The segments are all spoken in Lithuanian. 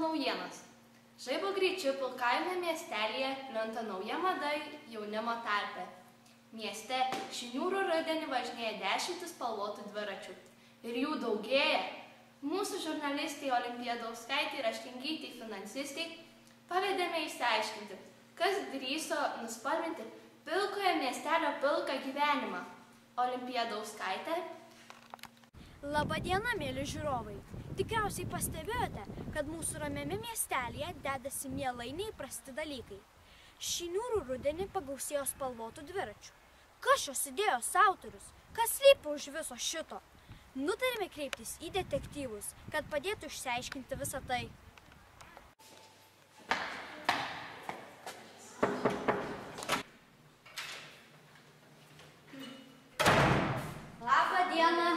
naujienas. Žaibo greičiu pilkajame miestelėje plinta nauja mada jaunimo tarpe. Mieste šį niūrų rudenį važinėja 10 spalvotų dviračių. Ir jų daugėja. Mūsų žurnalistai Olimpijadauskaitei ir raštingytei finansistai pavedėme išsiaiškinti, kas drįso nuspalvinti pilkojo miestelio pilką gyvenimą. Olimpijadauskaitė. Labadiena, mėly žiūrovai. Tikriausiai pastebėjote, kad mūsų ramiame miestelėje dedasi mielai neįprasti dalykai. Šį niūrų rudenį pagausėjo spalvotų dviračių. Kas šios idėjos autorius? Kas slypi už viso šito? Nutarėme kreiptis į detektyvus, kad padėtų išsiaiškinti visą tai. Labą dieną.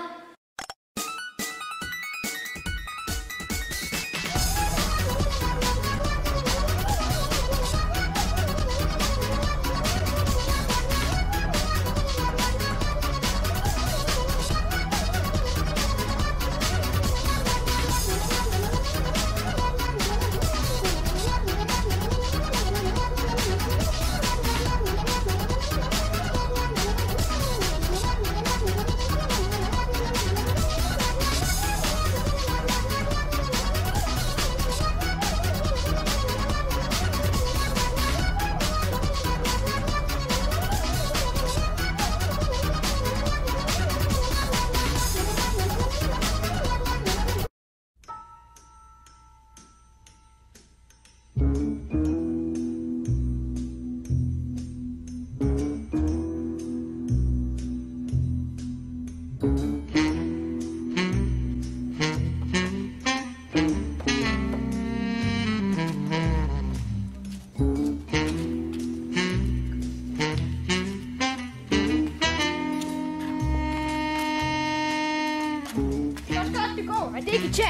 Ateikit čia.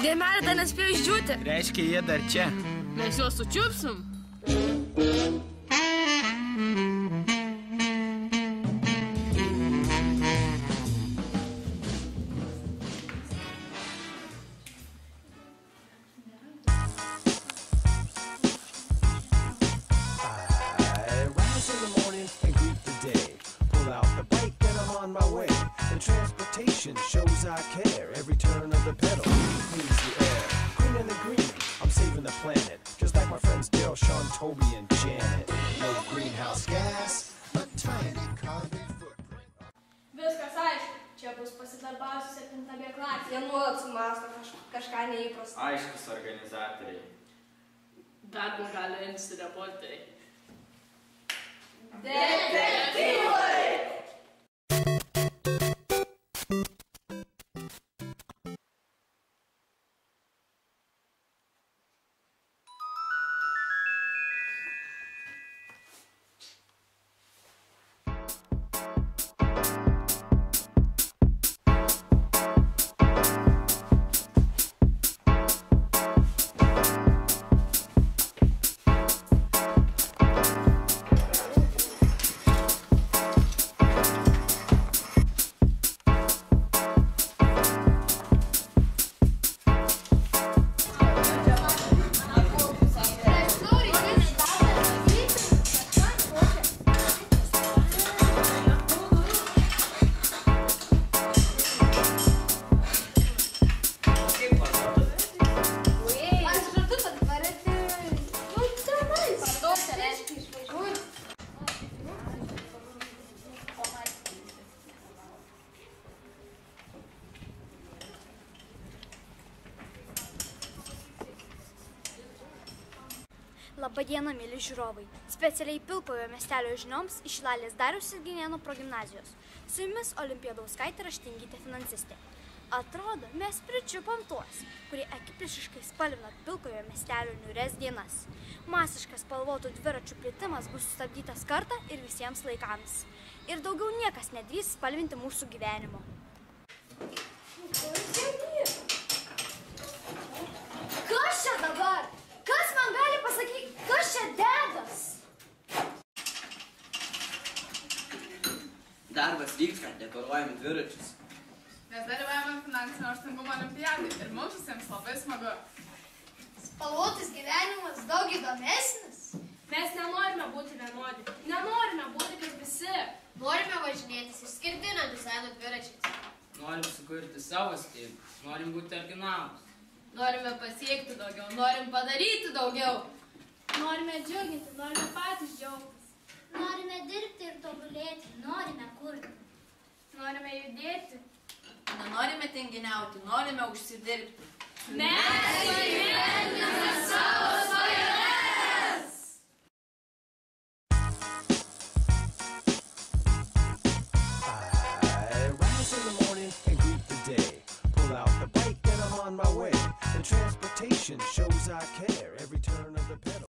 Dėmelė dar nespėjo išdžiūti. Reiškia, jie dar čia. Mes juos sučiupsim. Shows I care every turn of the pedal. Cleans the air, greener than green. I'm saving the planet, just like my friends Dale, Sean, Toby, and Janet. No greenhouse gas, a tiny carbon footprint. Viskas aišku, čia bus pasidarbausiu 7B klasė. Jie nuolat sumąsto kažką neįprastą. Aiškus organizatoriai. Darbą gali imtis reporteriai. Detektyvai! Labadiena, mėly žiūrovai. Specialiai pilkojo miestelio žinioms iš Šilalės Dariaus ir Girėno progimnazijos. Su jumis Olimpijadauskaitė raštingytė finansistė. Atrodo, mes pričiupam tuos, kurie akiplėšiškai spalvina pilkojo miestelio niūrias dienas. Masiškas spalvotų dviračių plitimas bus sustabdytas kartą ir visiems laikams. Ir daugiau niekas nedrįs spalvinti mūsų gyvenimo. Kas čia dabar? Kas man gali pasakyti, kas čia dedas? Darbas vyksta, dekoruojam dviračius. Mes dalyvaujame finansinio raštingumo olimpiadai ir mums visiems labai smagu. Spalvotas gyvenimas daug įdomesnis. Mes nenorime būti vienodi, nenorime būti kaip visi. Norime važinėtis išskirtinio dizaino dviračiais. Norim sukurti savo stilių, norim būti originalūs. Norime pasiekti daugiau, norim padaryti daugiau. Norime džiuginti, norime patys džiaugtis. Norime dirbti ir tobulėti, norime kurti. Norime judėti. Nenorime tinginiauti, norime užsidirbti. Mes įgyvendiname savo svajones! I rise in the morning and greet the day. Pull out the bike and I'm on my way. The transportation shows I care every turn of the pedal.